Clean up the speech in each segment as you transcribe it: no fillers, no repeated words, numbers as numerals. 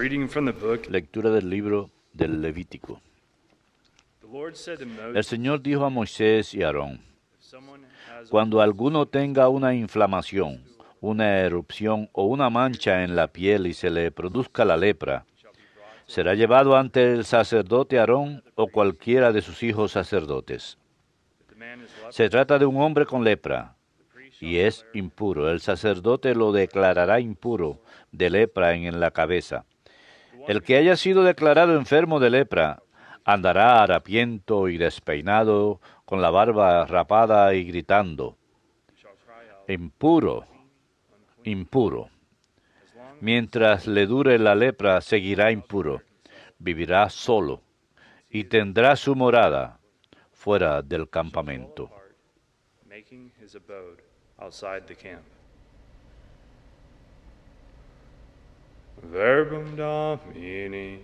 reading from the book. Lectura del libro del Levítico. The Lord said to Moses, El Señor dijo a Moisés y a Aarón: if someone has a cuando alguno tenga una inflamación, una erupción o una mancha en la piel y se le produzca la lepra, será llevado ante el sacerdote Aarón o cualquiera de sus hijos sacerdotes. the man is left, Se trata de un hombre con lepra y es impuro. El sacerdote lo declarará impuro de lepra en la cabeza. El que haya sido declarado enfermo de lepra andará harapiento y despeinado, con la barba rapada y gritando: shall cry out, impuro, impuro. as long Mientras le dure la lepra, seguirá impuro. Vivirá solo y tendrá su morada fuera del campamento. apart, making his abode outside the camp. Verbum Domini.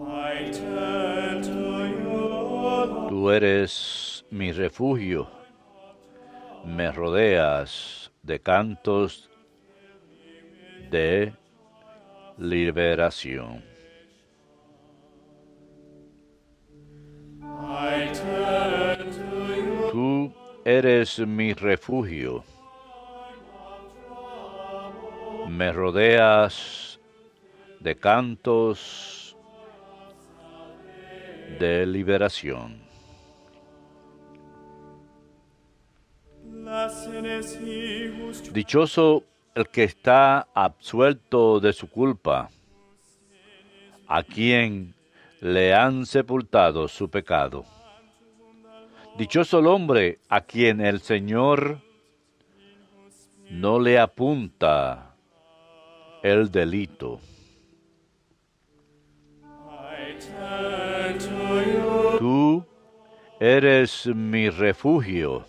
I turn to you, Tú eres mi refugio, me rodeas de cantos de liberación. I turn to you, Tú eres mi refugio, me rodeas de cantos de liberación. blessed is he whose Dichoso el que está absuelto de su culpa, a quien le han sepultado su pecado. Dichoso el hombre a quien el Señor no le apunta el delito. I turn to you, Tú eres mi refugio,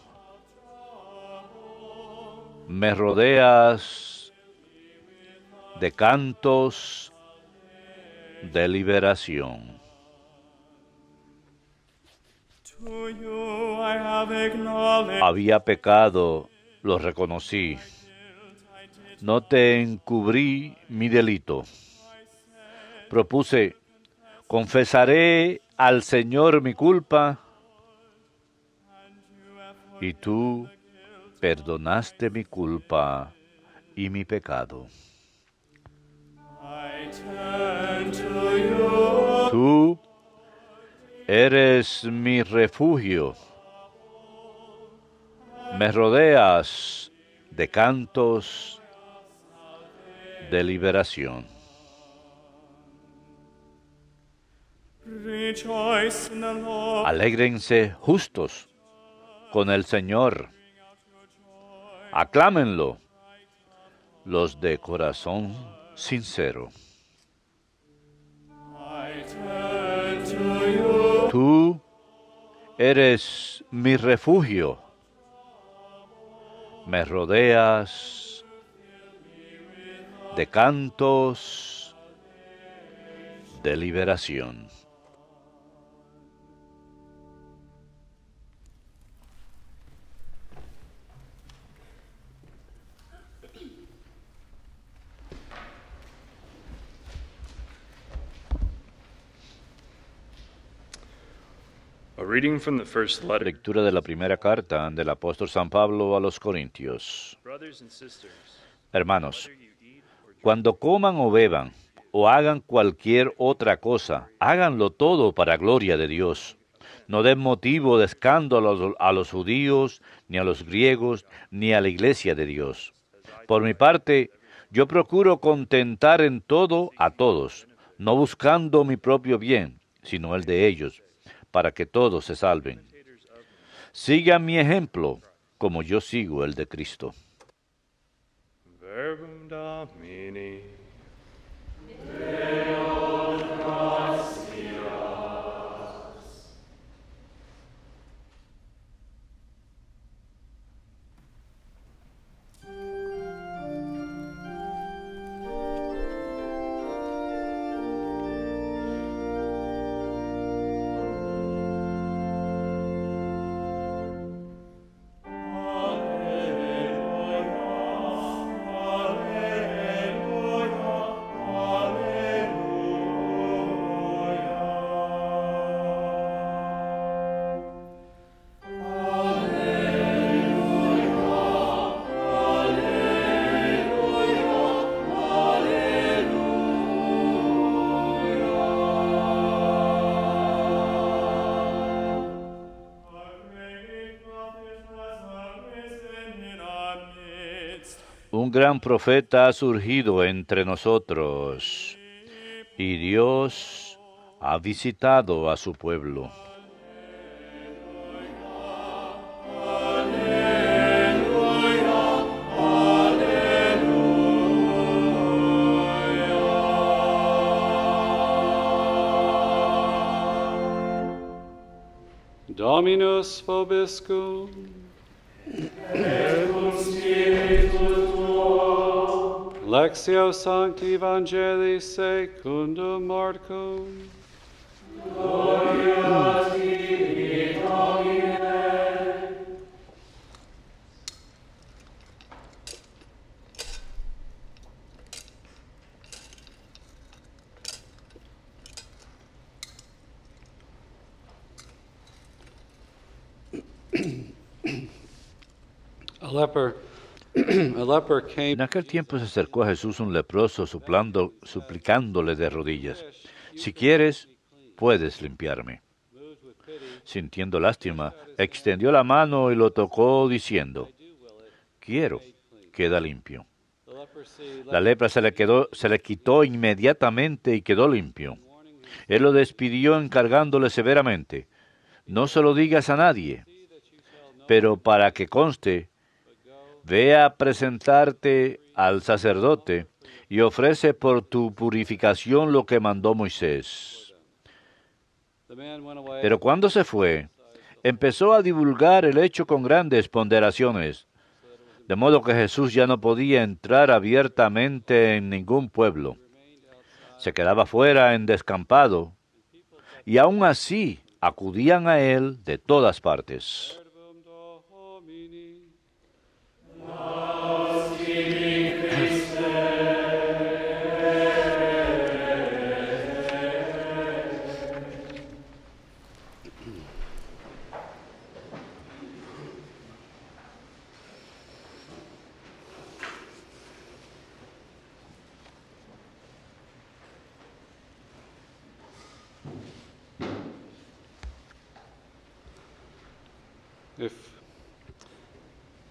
me rodeas de cantos de liberación. to you I have acknowledged. Había pecado, lo reconocí. No te encubrí mi delito. Propuse: confesaré al Señor mi culpa, y tú perdonaste mi culpa y mi pecado. I turn to you, Tú eres mi refugio, me rodeas de cantos de liberación. rejoice in the Lord. Alégrense justos con el Señor. Aclámenlo los de corazón sincero. I turn to you, Tú eres mi refugio, me rodeas de cantos de liberación. A reading from the first letter. Lectura de la primera carta del apóstol San Pablo a los Corintios. Brothers and sisters, Hermanos, whether you eat or drink, cuando coman o beban o hagan cualquier otra cosa, háganlo todo para gloria de Dios. No den motivo de escándalo a los judíos, ni a los griegos, ni a la iglesia de Dios. Por mi parte, yo procuro contentar en todo a todos, no buscando mi propio bien, sino el de ellos, para que todos se salven. Sigan mi ejemplo, como yo sigo el de Cristo. verbum Domini. Un gran profeta ha surgido entre nosotros, y Dios ha visitado a su pueblo. Dominus vobiscum. Lectio Sancti Evangelii secundum Marcum. A leper came. En aquel tiempo se acercó a Jesús un leproso suplicándole de rodillas, si quieres, puedes limpiarme. Sintiendo lástima, extendió la mano y lo tocó diciendo, quiero, queda limpio. La lepra se le quitó inmediatamente y quedó limpio. Él lo despidió encargándole severamente, no se lo digas a nadie, pero para que conste, ve a presentarte al sacerdote y ofrece por tu purificación lo que mandó Moisés. Pero cuando se fue, empezó a divulgar el hecho con grandes ponderaciones, de modo que Jesús ya no podía entrar abiertamente en ningún pueblo. Se quedaba fuera en descampado, y aún así acudían a él de todas partes.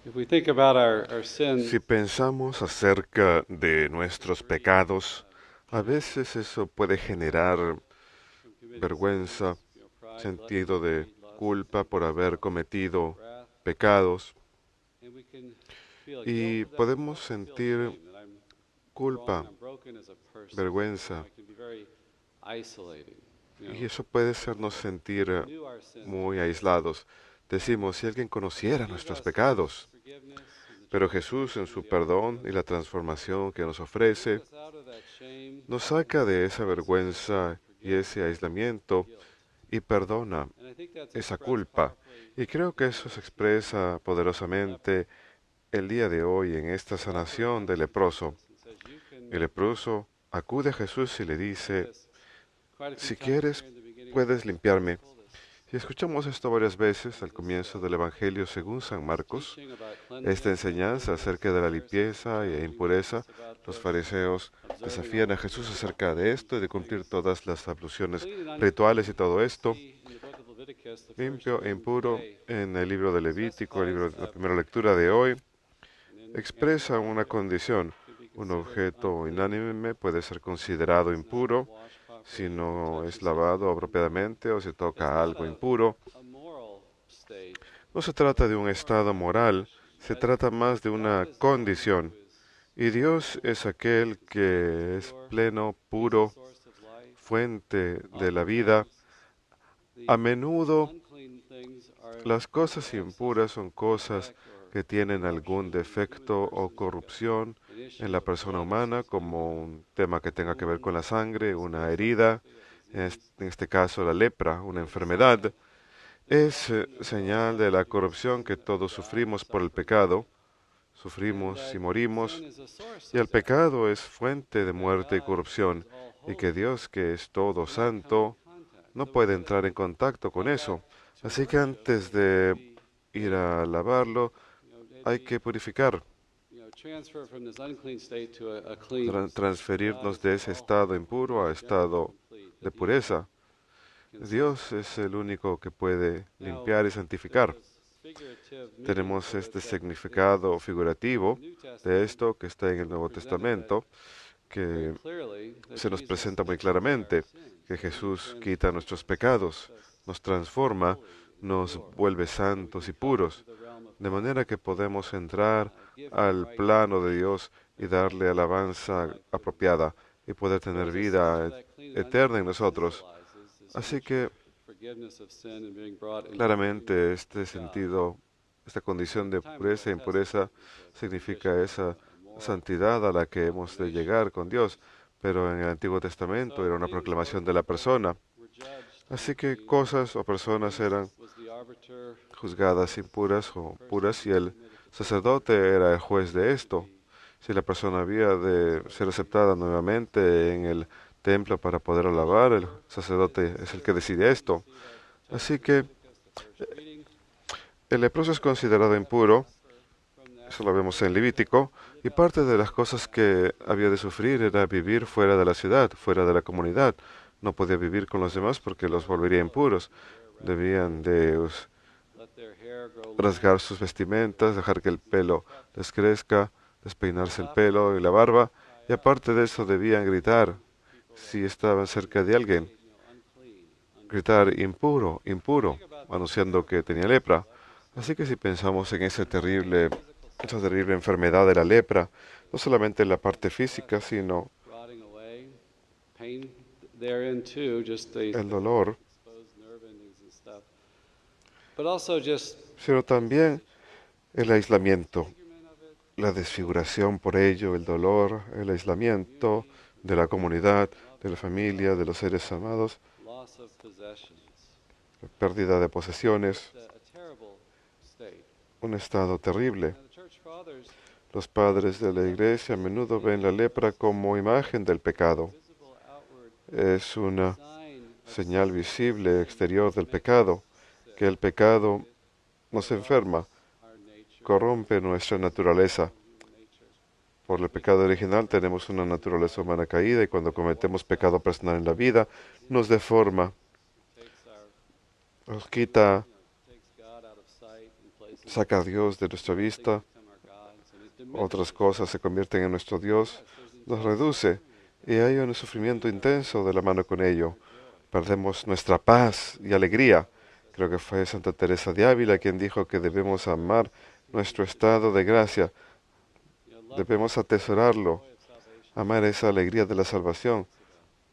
If we think about our sins, Si pensamos acerca de nuestros pecados, a veces eso puede generar vergüenza, sentido de culpa por haber cometido pecados, y podemos sentir culpa, vergüenza, y eso puede hacernos sentir muy aislados. Decimos, si alguien conociera nuestros pecados, pero Jesús en su perdón y la transformación que nos ofrece, nos saca de esa vergüenza y ese aislamiento y perdona esa culpa. Y creo que eso se expresa poderosamente el día de hoy en esta sanación del leproso. El leproso acude a Jesús y le dice, si quieres, puedes limpiarme. Y escuchamos esto varias veces al comienzo del Evangelio según San Marcos, esta enseñanza acerca de la limpieza e impureza. Los fariseos desafían a Jesús acerca de esto y de cumplir todas las abluciones rituales y todo esto. Limpio e impuro, en el libro de Levítico, la primera lectura de hoy, expresa una condición. Un objeto inánime puede ser considerado impuro si no es lavado apropiadamente o si toca algo impuro. No se trata de un estado moral, se trata más de una condición. Y Dios es aquel que es pleno, puro, fuente de la vida. A menudo las cosas impuras son cosas que tienen algún defecto o corrupción en la persona humana, como un tema que tenga que ver con la sangre, una herida, en este caso la lepra, una enfermedad. Es señal de la corrupción que todos sufrimos por el pecado, sufrimos y morimos, y el pecado es fuente de muerte y corrupción, y que Dios, que es todo santo, no puede entrar en contacto con eso. Así que antes de ir a lavarlo, hay que purificar, transferirnos de ese estado impuro a estado de pureza. Dios es el único que puede limpiar y santificar. Tenemos este significado figurativo de esto que está en el Nuevo Testamento, que se nos presenta muy claramente, que Jesús quita nuestros pecados, nos transforma, nos vuelve santos y puros, de manera que podemos entrar al plano de Dios y darle alabanza apropiada y poder tener vida eterna en nosotros. Así que claramente este sentido, esta condición de pureza e impureza significa esa santidad a la que hemos de llegar con Dios, pero en el Antiguo Testamento era una proclamación de la persona. Así que cosas o personas eran juzgadas impuras o puras y el sacerdote era el juez de esto. Si la persona había de ser aceptada nuevamente en el templo para poder alabar, el sacerdote es el que decide esto. Así que el leproso es considerado impuro, eso lo vemos en Levítico, y parte de las cosas que había de sufrir era vivir fuera de la ciudad, fuera de la comunidad. No podía vivir con los demás porque los volvería impuros. Debían de rasgar sus vestimentas, dejar que el pelo les crezca, despeinarse el pelo y la barba, y aparte de eso debían gritar si estaban cerca de alguien. Gritar impuro, impuro, anunciando que tenía lepra. Así que si pensamos en esa terrible enfermedad de la lepra, no solamente en la parte física, sino el dolor, sino también el aislamiento, la desfiguración por ello, el dolor, el aislamiento de la comunidad, de la familia, de los seres amados, la pérdida de posesiones, un estado terrible. Los padres de la Iglesia a menudo ven la lepra como imagen del pecado. Es una señal visible exterior del pecado, que el pecado nos enferma, corrompe nuestra naturaleza. Por el pecado original tenemos una naturaleza humana caída y cuando cometemos pecado personal en la vida, nos deforma, nos quita, saca a Dios de nuestra vista, otras cosas se convierten en nuestro Dios, nos reduce y hay un sufrimiento intenso de la mano con ello. Perdemos nuestra paz y alegría. Creo que fue Santa Teresa de Ávila quien dijo que debemos amar nuestro estado de gracia, debemos atesorarlo, amar esa alegría de la salvación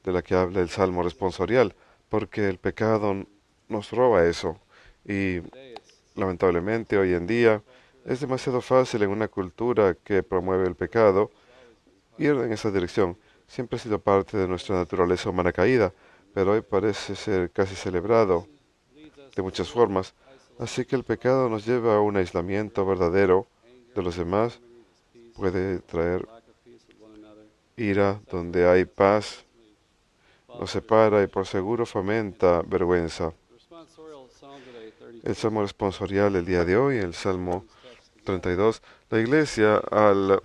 de la que habla el Salmo responsorial, porque el pecado nos roba eso y lamentablemente hoy en día es demasiado fácil en una cultura que promueve el pecado ir en esa dirección. Siempre ha sido parte de nuestra naturaleza humana caída, pero hoy parece ser casi celebrado de muchas formas. Así que el pecado nos lleva a un aislamiento verdadero de los demás, puede traer ira donde hay paz, nos separa y por seguro fomenta vergüenza. El Salmo responsorial del día de hoy, el Salmo 32, la Iglesia al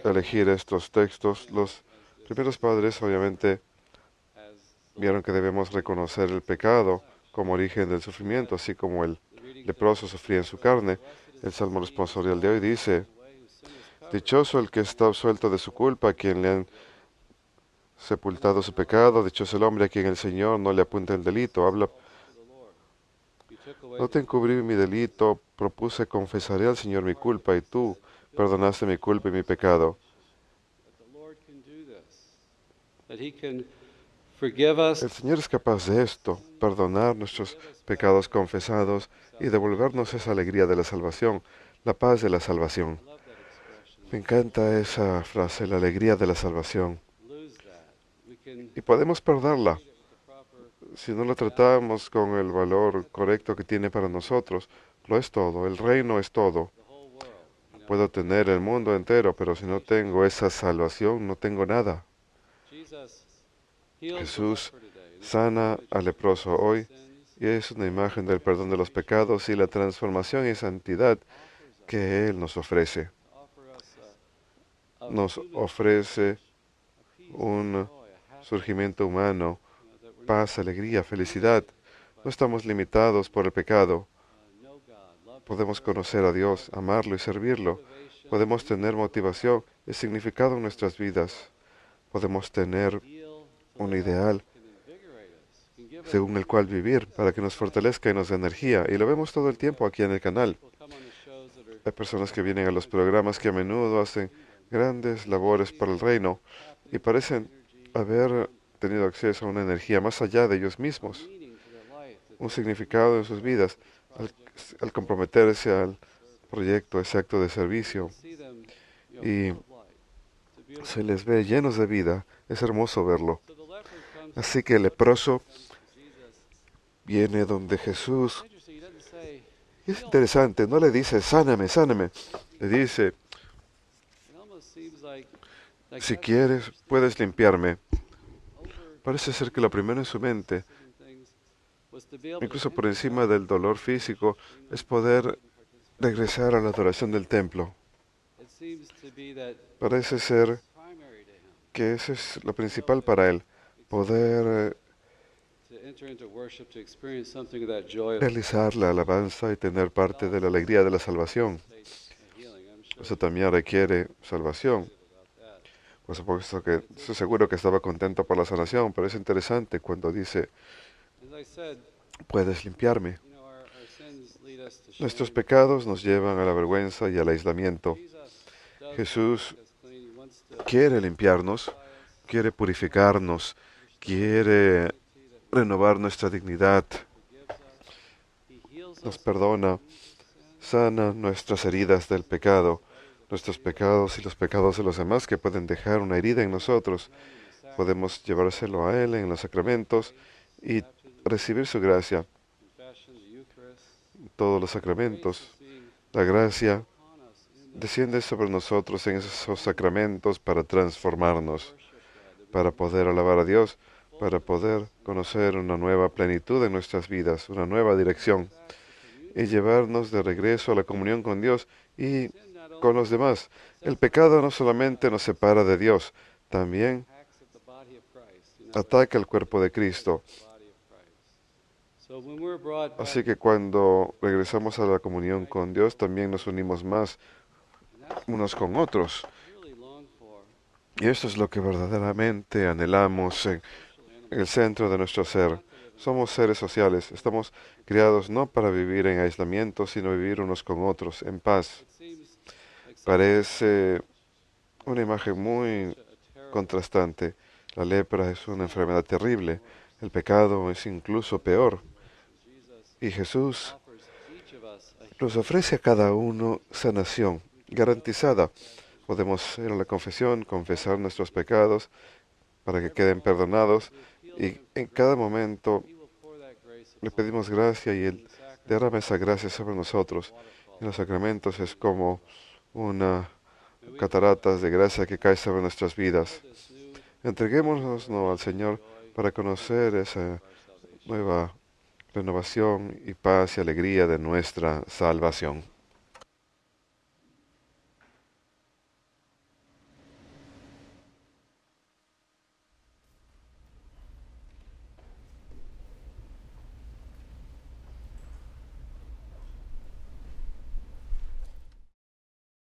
elegir estos textos, los primeros padres obviamente vieron que debemos reconocer el pecado como origen del sufrimiento, así como el leproso sufría en su carne. El Salmo responsorial de hoy dice: dichoso el que está absuelto de su culpa, a quien le han sepultado su pecado, dichoso el hombre a quien el Señor no le apunta el delito. Habla No te encubrí mi delito, propuse, confesaré al Señor mi culpa, y tú perdonaste mi culpa y mi pecado. El Señor es capaz de esto, perdonar nuestros pecados confesados y devolvernos esa alegría de la salvación, la paz de la salvación. Me encanta esa frase, la alegría de la salvación. Y podemos perderla si no la tratamos con el valor correcto que tiene para nosotros. Lo es todo, el reino es todo. Puedo tener el mundo entero, pero si no tengo esa salvación, no tengo nada. Jesús sana al leproso hoy y es una imagen del perdón de los pecados y la transformación y santidad que Él nos ofrece. Nos ofrece un surgimiento humano, paz, alegría, felicidad. No estamos limitados por el pecado. Podemos conocer a Dios, amarlo y servirlo. Podemos tener motivación y significado en nuestras vidas. Podemos tener un ideal según el cual vivir para que nos fortalezca y nos dé energía. Y lo vemos todo el tiempo aquí en el canal. Hay personas que vienen a los programas que a menudo hacen grandes labores para el reino y parecen haber tenido acceso a una energía más allá de ellos mismos, un significado en sus vidas al comprometerse al proyecto, ese acto de servicio, y se les ve llenos de vida. Es hermoso verlo. Así que el leproso viene donde Jesús. Y es interesante, no le dice, sáname, sáname. Le dice, si quieres, puedes limpiarme. Parece ser que lo primero en su mente, incluso por encima del dolor físico, es poder regresar a la adoración del templo. Parece ser que eso es lo principal para él, poder realizar la alabanza y tener parte de la alegría de la salvación. Eso también requiere salvación. Por supuesto que estoy seguro que estaba contento por la sanación, pero es interesante cuando dice, puedes limpiarme. Nuestros pecados nos llevan a la vergüenza y al aislamiento. Jesús quiere limpiarnos, quiere purificarnos, quiere renovar nuestra dignidad. Nos perdona, sana nuestras heridas del pecado, nuestros pecados y los pecados de los demás que pueden dejar una herida en nosotros. Podemos llevárselo a Él en los sacramentos y recibir su gracia. Todos los sacramentos, la gracia desciende sobre nosotros en esos sacramentos para transformarnos, para poder alabar a Dios, para poder conocer una nueva plenitud en nuestras vidas, una nueva dirección, y llevarnos de regreso a la comunión con Dios y con los demás. El pecado no solamente nos separa de Dios, también ataca el cuerpo de Cristo. Así que cuando regresamos a la comunión con Dios, también nos unimos más unos con otros. Y esto es lo que verdaderamente anhelamos en el centro de nuestro ser. Somos seres sociales. Estamos creados no para vivir en aislamiento, sino vivir unos con otros, en paz. Parece una imagen muy contrastante. La lepra es una enfermedad terrible. El pecado es incluso peor. Y Jesús nos ofrece a cada uno sanación garantizada. Podemos ir a la confesión, confesar nuestros pecados para que queden perdonados y en cada momento le pedimos gracia y Él derrama esa gracia sobre nosotros. En los sacramentos es como una cataratas de gracia que cae sobre nuestras vidas. Entreguémonos al Señor para conocer esa nueva renovación y paz y alegría de nuestra salvación.